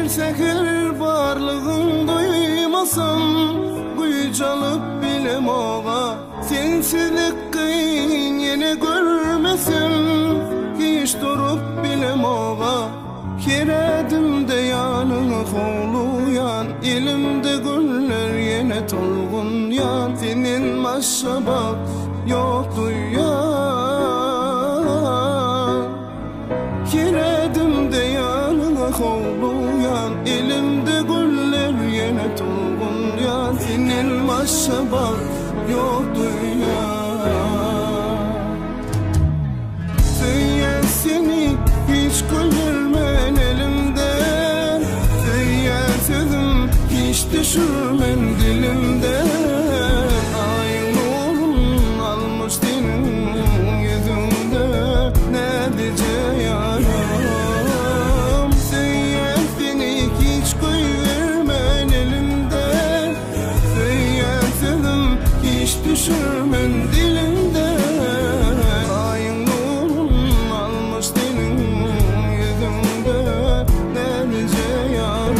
sehir barlığın duymasam, Güycalıp bilem oğa sensizlik kıyın yine görmesem, Hiç durup bilem oğa keredimde yanına kovluyan, Elimde güller yine tolgun yan, Senin maşabak yok duyan. Keredimde yanına kovluyan, Elimde güller yine tolgun yan, Senin maşabak yok duyan. Söyleyen seni hiç gülürmen elimden, Söyleyen sözüm hiç düşürmen dilimden. Ayın nurun almış senin yüzünde, ne diyeceğim? Söyleyen seni hiç gülürmen elimden, Söyleyen sözüm hiç düşürmen dilimden. Ayın nurun almış senin yüzünde, ne diyeceğim?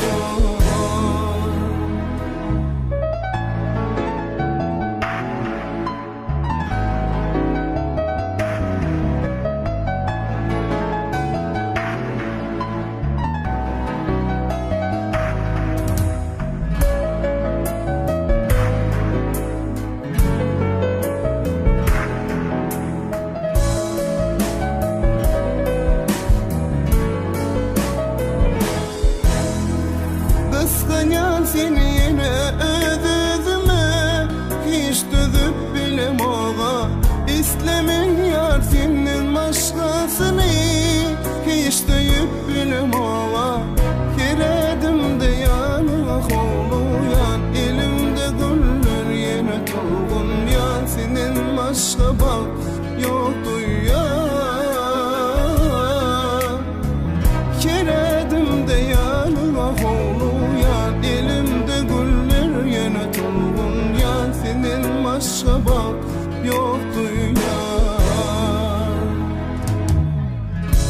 Kıskanyan seni yine özüme, Hiç düzüp bilem oğa İstemin yar senin başkasını, Hiç duyup bilem oğa keredimde yanına kovluyan, Elimde güller yine tolgun yan, Senin başka bak yok duyan. Keredimde yanına kovluyan, Elimde güller yine tolgun yan, Senin başka bak yok duyan.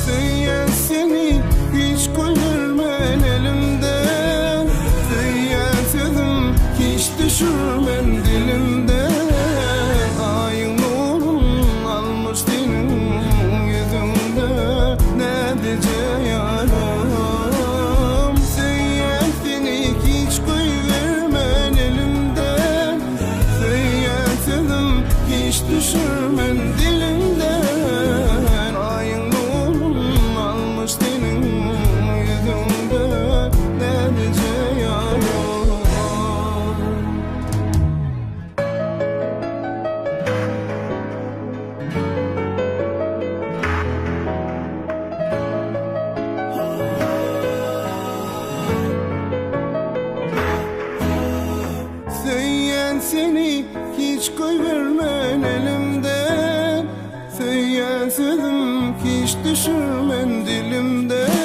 Söyleyen seni hiç güldürmen elimden, Söyleyen sözüm hiç düşürmen dilimden. Ayın nurun almış senin yüzünde, ne diyeceğim? Söyleyen seni hiç güldürmen elimden, Söyleyen sözüm hiç düşürmen dilimden. Ayın nurun almış senin yüzünde, ne diyeceğim? Söyleyen seni hiç koyvermen elimden, Söyleyen sözüm hiç düşürmen dilimden.